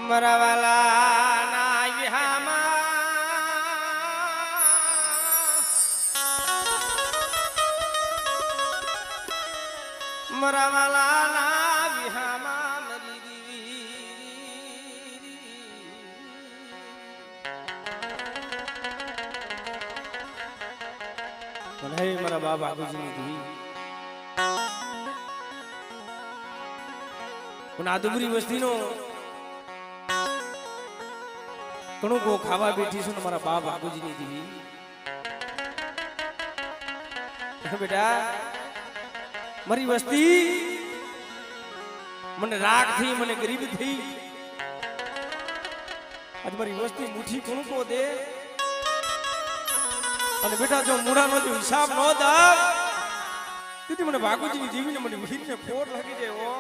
મરવાલા ના વિહામાં મરવાલા ના વિહામાં મરી દીવી મને મારા બાપ બાપુજીની દીવી પણ આ દુબરી વસ્તીનો ઘણું કો ખાવા બેઠી છું ને મારા બાપ બાપુજીની દીવી બેટા મારી વસ્તી મને રાગ થઈ મને ગરીબ થઈ આજ મારી વસ્તી મુઠ્ઠી ઘણું કો દે અને બેટા જો મૂળાનો જો હિસાબ ન દા તેથી મને બાપુજીની દીવીને મને વીરને ખોટ લાગી જાય ઓ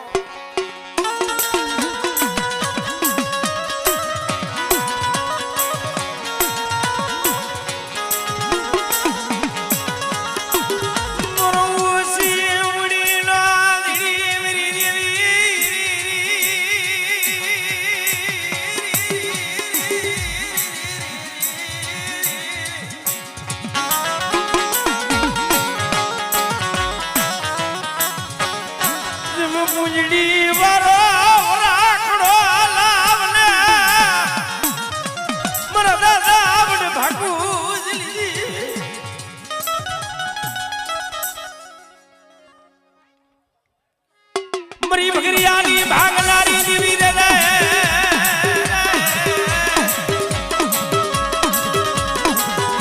પૂંજડી વારો રાખડો લાવને મારા દાદા આવડ ભાગુજલી મરી બગરિયાની ભાગલારી દીવી રે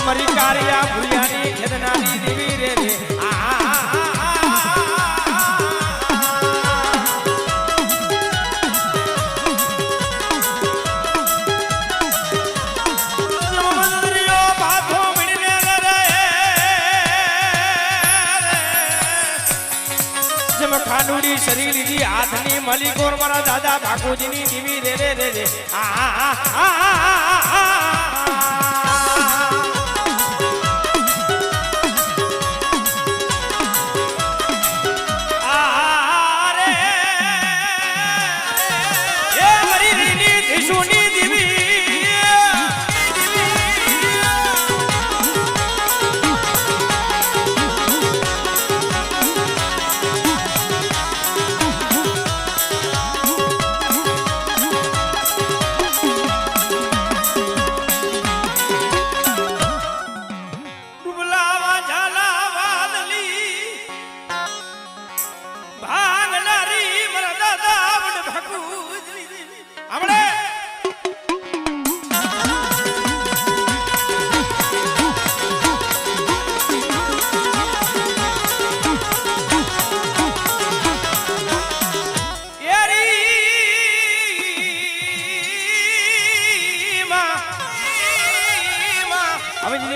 મરી કારિયા ભુલિયાની ખેદનારી દીવી રે ખાનુડી શરીર લી હાથની મલિકોર મારા દાદા બાપુજીની દીવી રે રે રે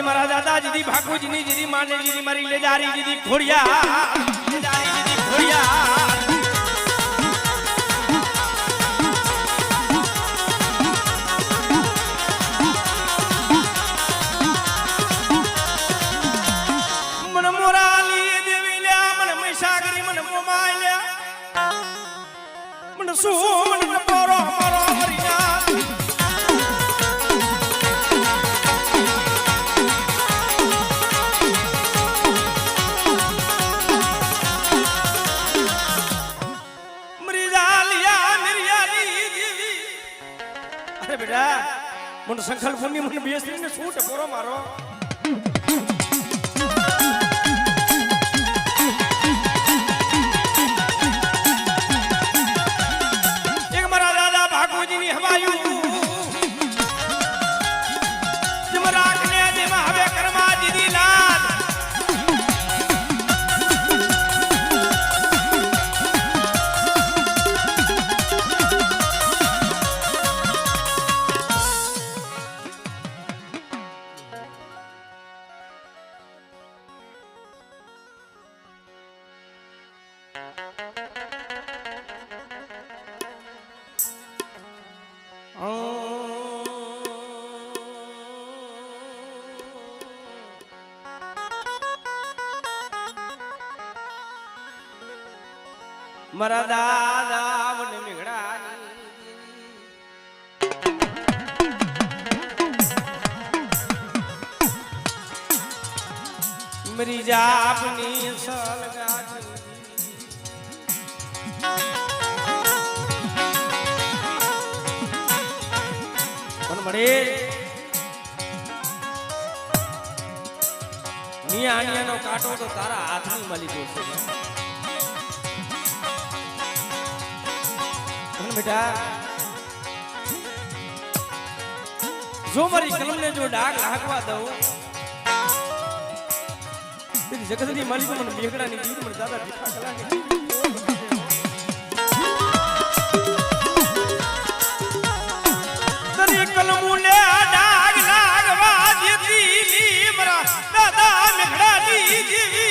મારા દાદા જીદી ભાગુજીની જીદી માને જીદી મારી લેજારી જીદી ખોડિયા લેજારી જીદી ખોડિયા મને મોરાલી દેવી લ્યા મને મૈસાગરી મને મોમાઈ લ્યા મને શું મને પોરો મારો હરિયા બેટા મને સંખલ પુણ્ય મને બેસી ને છૂટ પોરો મારો એક મારા દાદા ભાગુજીની હવાયું જમ રાખને જેમાં હવે કર્મા દીદી લાદ મારા દાદા વન મેઘડાની मेरी जापनी सलगा पण मरे निया निया नो काटो तो तारा हाथ में मली दो पण बेटा जो मारी कलम ने जो डाग लागवा दो तेरी जगत दी माली को मन मेघड़ा नी जीत मन दादा दिखा कला ने तेरी कलम ने डाग लागवा दी मरा दादा मेघड़ा नी जीवी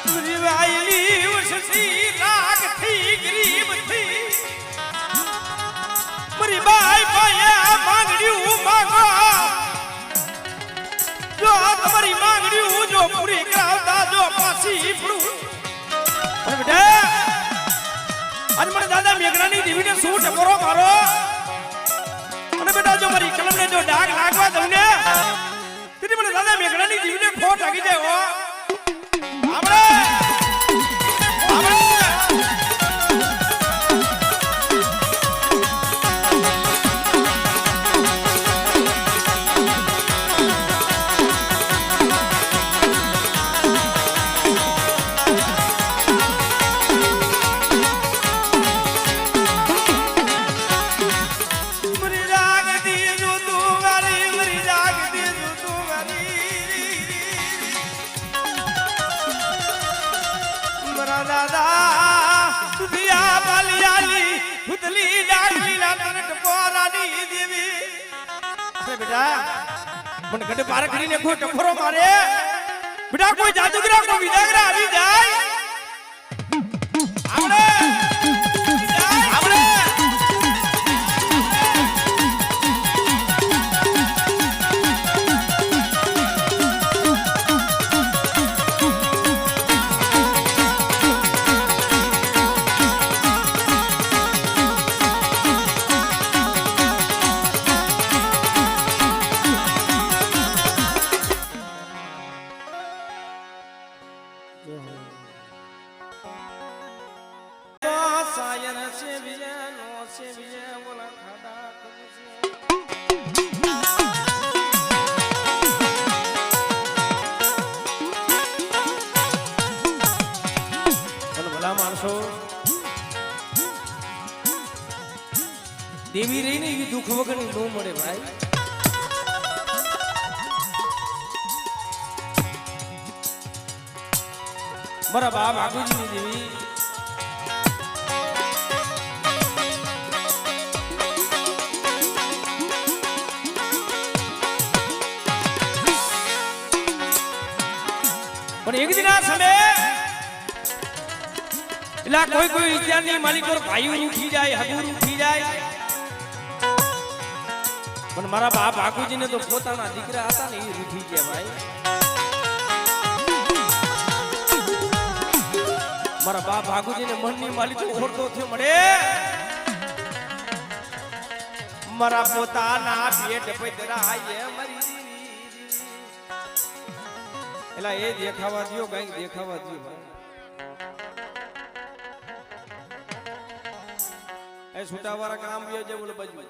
मेरी वायली उससी राग थी गरीब थी मेरी बाई पाया मांगड़ी मांगो जो तुम्हारी मांगड़ी जो पूरी करावता जो पासी पड़ू अरे बेटा आज मेरे दादा मेघड़ा नी देवी ने सूट करो मारो अरे बेटा जो मेरी कलम ने जो डाग लागवा दउने तेरी मेरे दादा मेघड़ा नी देवी ने फोट लगी दे वो हमरे हमरे दादा सुधिया बालियाली खुदली डागली लाटनट पोरानी देवी अरे बेटा मन गड्ढे पार करी ने कोई टफरो मारे बेटा कोई जादूगरा को विदागरा आ जाए हमरे हमरे देवी रही ने दुख वगैरह नो मरे भाई मारा बाप आगू जी ने देवी पर एक दिन आ समय इला कोई कोई इत्यादि मालिक और भाई उठी जाए हगूर उठी जाए पण मारा बाप आगूजी ने तो पोताना दीकरा હતા ને એ રૂઠી ગયા ભાઈ મારા બાપ આગૂજી ને મનની માલિક ઓળતો થયો મળે મારા પોતાના પેટ પધરાય મરી એલા એ દેખાવા દિયો કઈક દેખાવા દિયો ભાઈ એ છૂટાવાળા કામ બી જે બોલ બજુ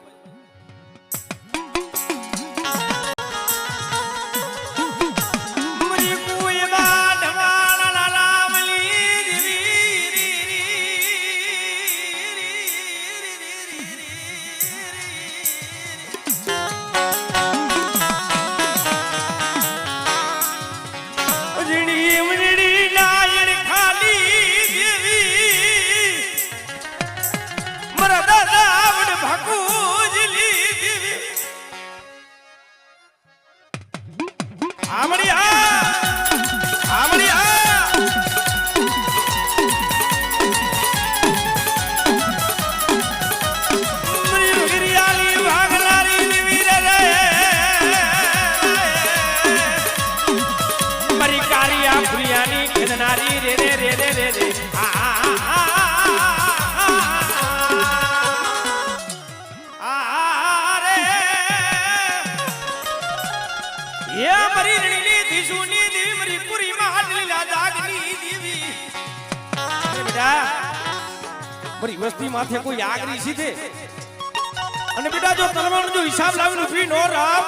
બેટા મારી વસ્તી માથે કોઈ આગરી સીધે અને બેટા જો તલવારનો જો હિસાબ લાવીને ઉભી નો રામ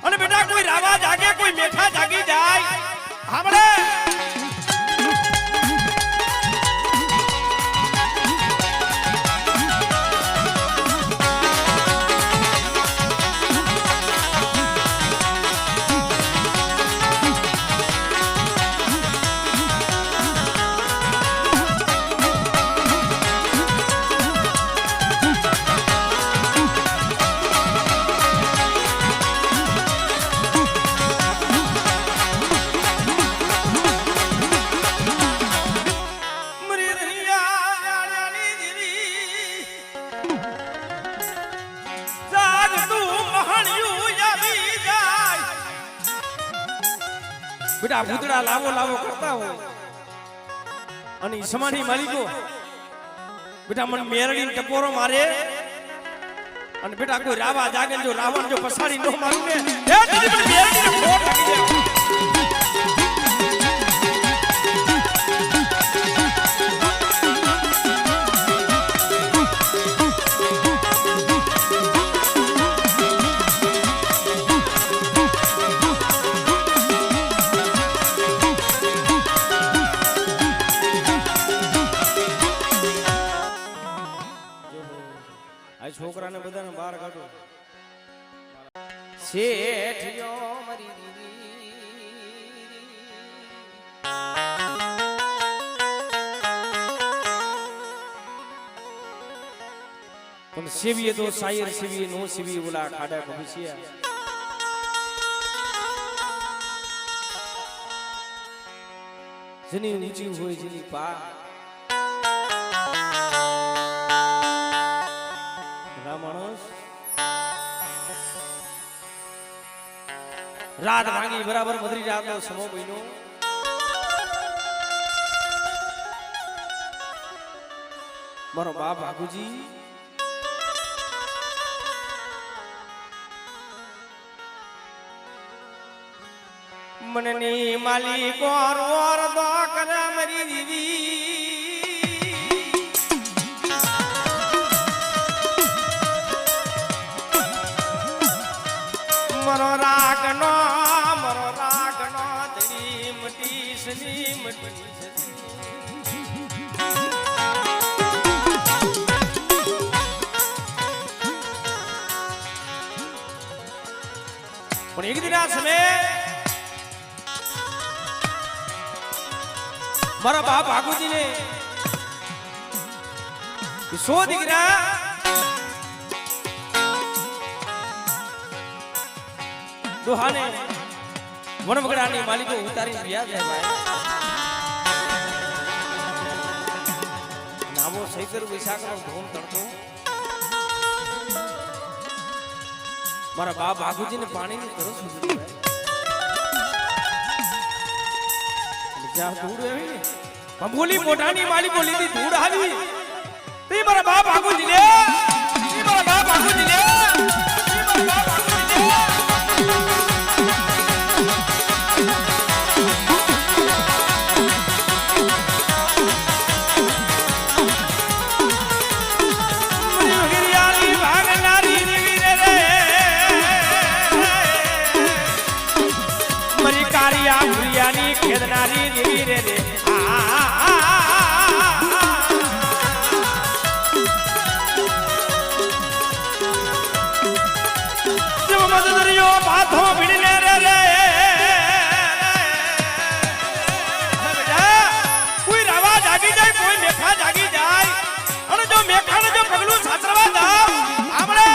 અને બેટા કોઈ રાવા જાગે કોઈ મેઠા જાગી જાય આપણે બેટા ભૂતડા લાવો લાવો કરતા હોય અને ઈસમાની માલિકો બેટા મને મેરડી ટપોરો મારે અને બેટા કોઈ રાવા જાગે જો રાવણ જો પસાડી નો મારું ને એ દીદી મને મેરડી ને ખોટ લાગી જાય છોકરાને બધાને બહાર કાઢો શેઠિયો મરી પણ સેવીએ તો શાયર સેવીએ નો સેવી ઓલા ખાડા ભવિષ્ય જેની ઊંચી હોય જેની પા માણસ રાત ભાંગી બરાબર મધરી રાતનો સમો બન્યો મારો બાપ ભાગુજી મનની માલિકો રોર દો કરે મરી દીવી મરો રાગનો ધડી મટી સની મટી પણ એક દિન આ સમય મારા બાપ ભાગુજીને 100 દીકરા દોહાને વણવગડાની માલિકો ઉતારી ગયા છે ભાઈ નામો સૈતર વૈશાખનો ધૂમ તડકો મારા બાપ ભાગુજીને પાણીની તરસ ઉતરી જ્યાં ધૂળ આવી ને ભંભોલી મોઢાની માલિકો લીધી ધૂળ આવી તે મારા બાપ ભાગુજી લે મારા બાપ ભાગુજી લે મારા બાપ ભાગુજી લે ખેદનારી દેવી રે રે જો મદદરિયો બાથો ભીડને રે રે કોઈ રાવા જાગી જાય કોઈ મેખા જાગી જાય અને જો મેખાને જો પગલું સાચરવા દાવ આપણે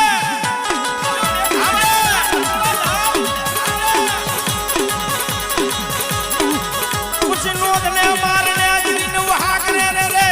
મારને આજની નું હાક રે રે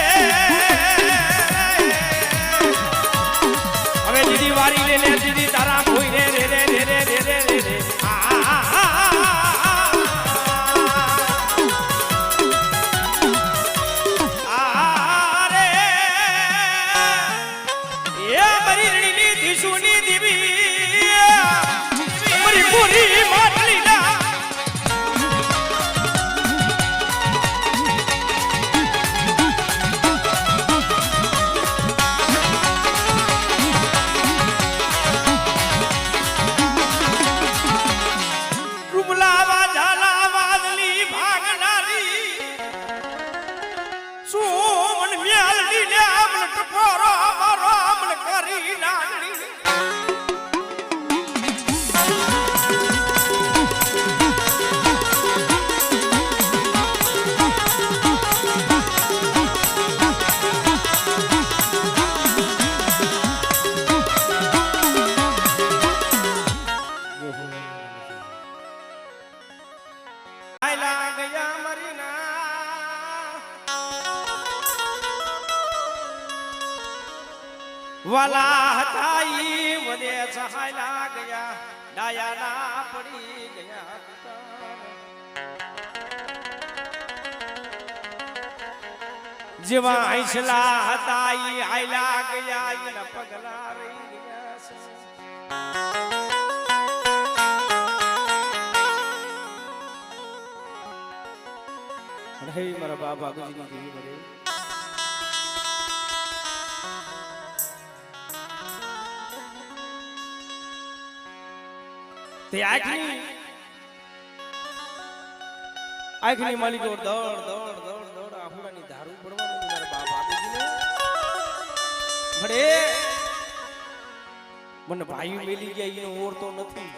વાલા હતા ઈ વધે સહાયલા ગયા ડાયાના પડી ગયા જેવા હૈસલા હતા ઈ આયલા ગયા એના પગલા રહી ગયા છે હે મારા બાબા ગુજરી ગઈ બરે તે આખની માલિકો દોડ દોડ દોડ દોડ આહુડાની ધારું પડવાનું મારા બાબા બાપુજીને ભડે મને ભાઈ મેલી ગયા ઈનો ઓરતો નથી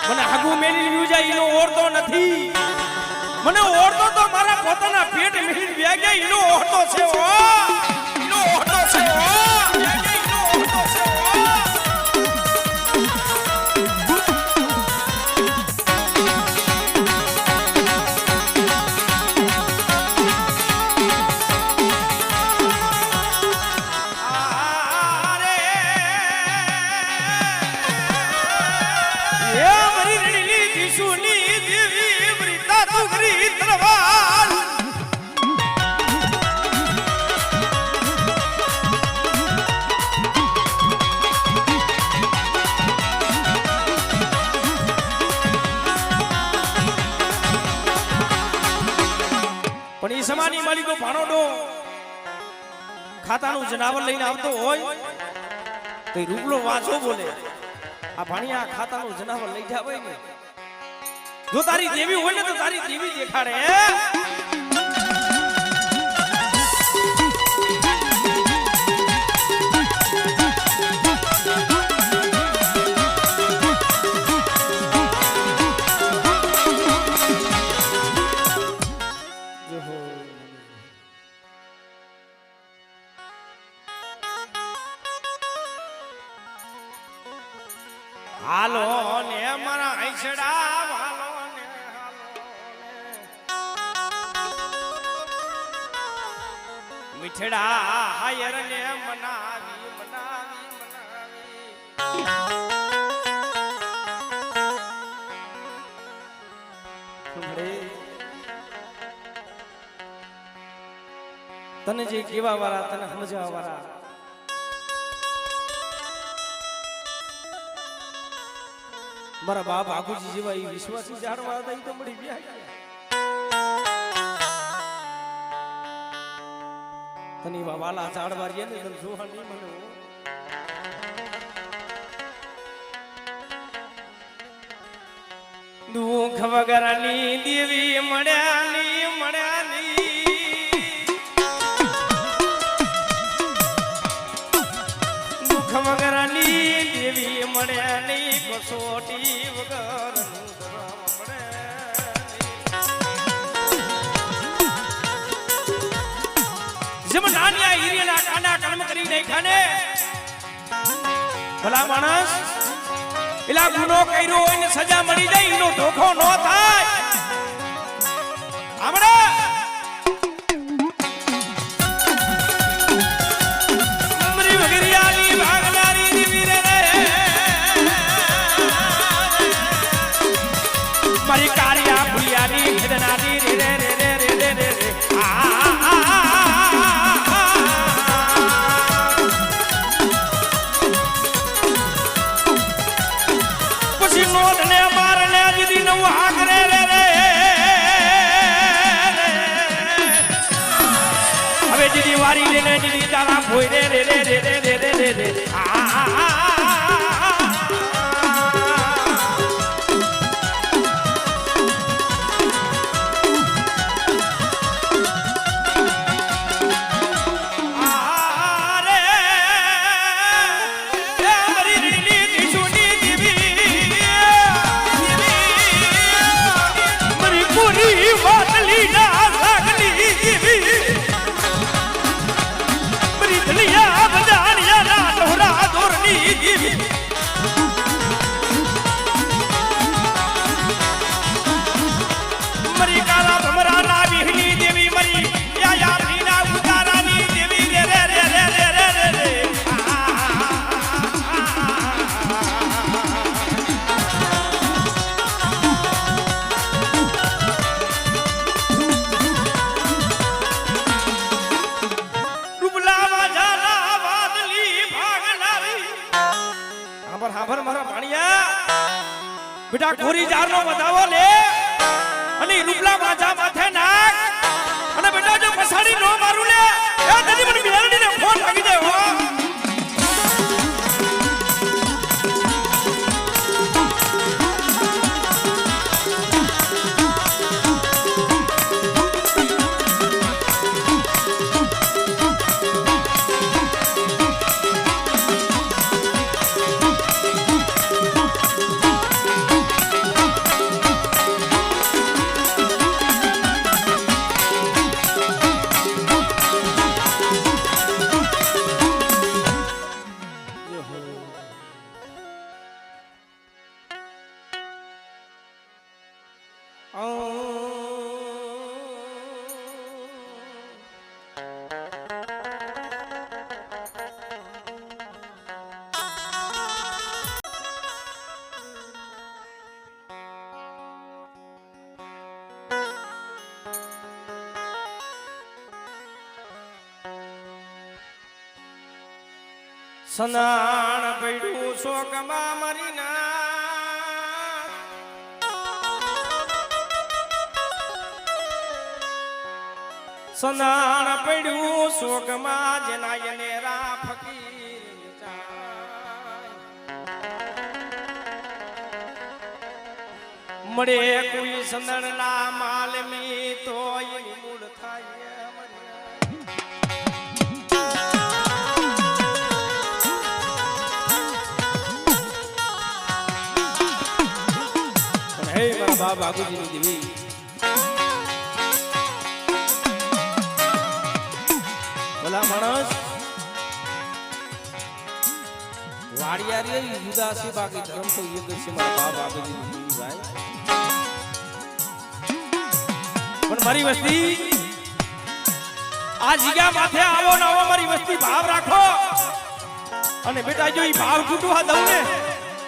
મને આગુ મેલી લીધું જાય ઈનો ઓરતો નથી મને ઓરતો તો મારા પોતાના પેટ મેલી વ્યા ગયા ઈનો ઓરતો છે ઓ ઈનો ઓરતો છે ઓ સમાની માલિકો ભાણોડો ખાતાનું જનાવર લઈને આવતો હોય તો રૂપલો વાંચો બોલે આ ભાણિયા ખાતાનું જનાવર લઈ જાય હોય ને જો તારી દેવી હોય ને તો તારી દેવી દેખાડે હાલો ને મારા હૈસડા હાલો ને મીઠડા હાયર ને મનાવી મનાવી મનાવી તને જે કેવા વાળા તને સમજવા વાળા મારા બાપ આગુજી જેવા એ વિશ્વાસી જાણવા હતા એ તો મળી ગયા તને વાલા જાણવા રહ્યા ને તને જોવા નહીં મને દુઃખ વગરની દેવી મળ્યાની દુઃખ વગરની દેવી મળ્યાની કસોટી વગર જેમ નાનિયા હીરિયાના કાંડા કર્મ કરી નાખ્યા ને ભલા માણસ એલા ગુનો કર્યો હોય ને સજા મળી જાય એનો ધોખો ન થાય આમડા મરી વગરિયાની ભાગનારી દીવી રે મારી કારિયા ભુલિયાની ખદનારી રે રે રે રે રે રે પછી નોંધને મારને દીદી નવ હાક રે રે રે હવે દીદી વારી લેને દીદી તારા ભોય રે રે રે રે રે રે રે રે બધાને બેટા ઘોરી જારનો વધાવો લે અને રૂપલા માજા માથે નાખ અને બેટા જો પસાડી નો મારું લે એ તજી મને મેરડીને ફોન લાગી જાય હો સનાણ પડ્યું શોકમાં મરીના સનાણ પડ્યું શોકમાં જેના એને રા ફકીર મળે કોઈ સંદણના માલમી તો એની મૂળ થાય બાબા બાબુજીની દેવી ભલા માણસ વાડિયારી જુદા છે બાકી ધર્મ તો એક છે મારા બાબા બાબુજીની દેવી ભાઈ પણ મારી વસ્તી આ જગ્યા માથે આવો ને આવો મારી વસ્તી ભાવ રાખો અને બેટા જો ઈ ભાવ તૂટવા દઉં ને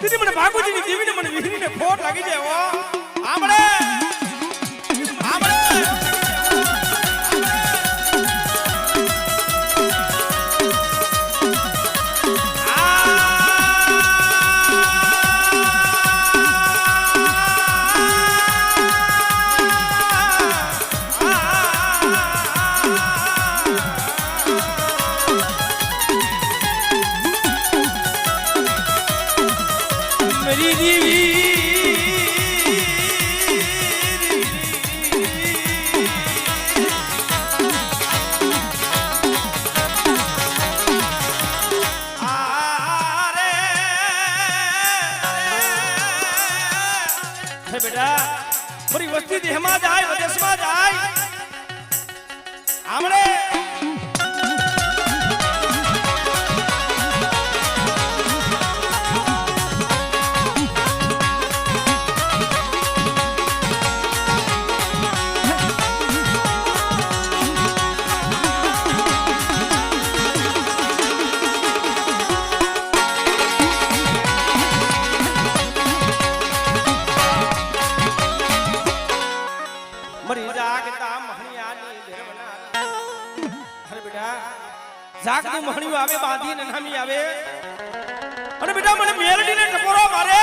તેથી મને બાબુજીની દેવીને મને વિહરીને ફોટ લાગી જાય હો આમળે આમળે मेरी देवी बेटा पूरी वस्ती देह में जाए विदेश में जाए हमरे જાગની મહણીઓ આવે બાંધી નનામી આવે અને બેટા મને મેરડીને ટકોરો મારે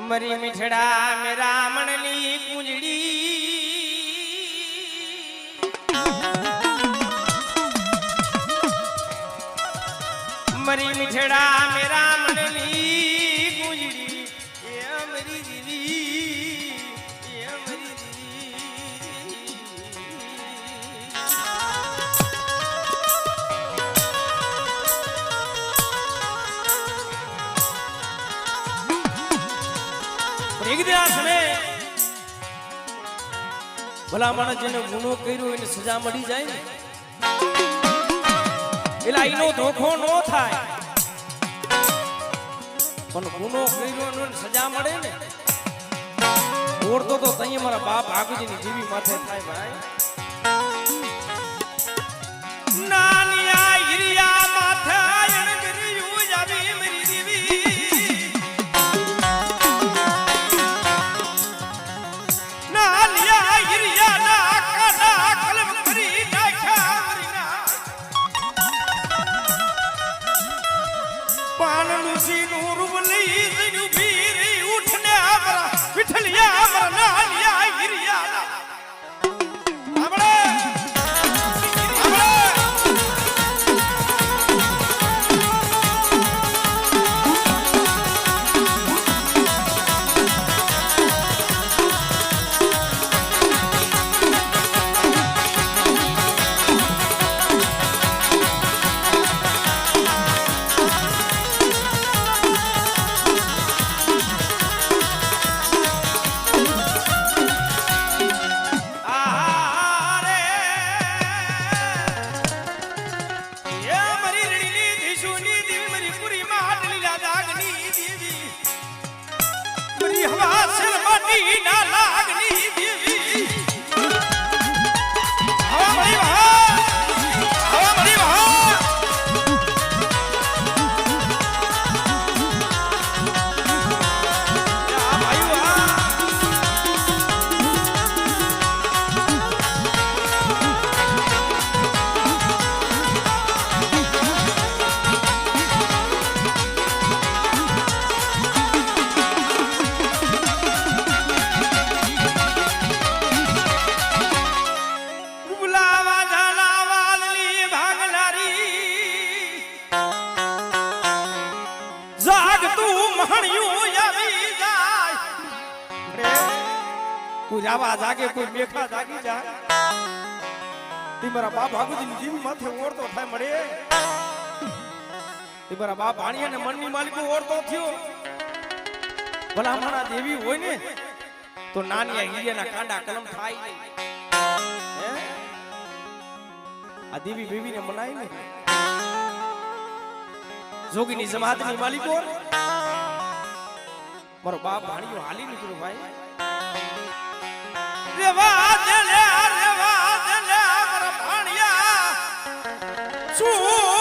मरी मिठड़ा मेरा मनली कुंजड़ी मरी मिठड़ा मेरा मनली कुंजड़ी ये मरी दीदी ये मरी एक दिन आ समय भला मानस जेने गुनो कर्यो एने सजा मળી જાય ને એલા ઈનો ધોખો નો થાય પણ ગુનો કર્યો ને સજા મળે ને ઓળતો તો તઈ મારા બાપ આગળની જીવી માથે થાય ભાઈ નાનિયા હિરિયા માથે આયન ગરિયું જાવી મેરી દીવી નાનિયા હિરિયા ના કાના કલમ કરી નાખ્યા મરીના પાન લુસી નું રૂપ લઈ જઈનું ભીરી ઉઠને આમરા વિઠલિયા આમરા નાનિયા હિરિયા ના આપણે જાવા જાગે કોઈ મેખા જાગી જાય તી મારા બાપ ભાગુજી જીવી માથે ઓરતો થાય મળે તી મારા બાપ ભાણિયા ને મનની માલિકો ઓરતો થયો ભલા મારા દેવી હોય ને તો નાનિયા હીરિયાના કાંડા કલમ થાય નહીં હે આ દેવી બેવી ને મનાય ને જોગીની જમાતની માલિકો મારો બાપ ભાણિયો હાલી નીકળ્યો ભાઈ રેવા દે મારા ભાણિયા શું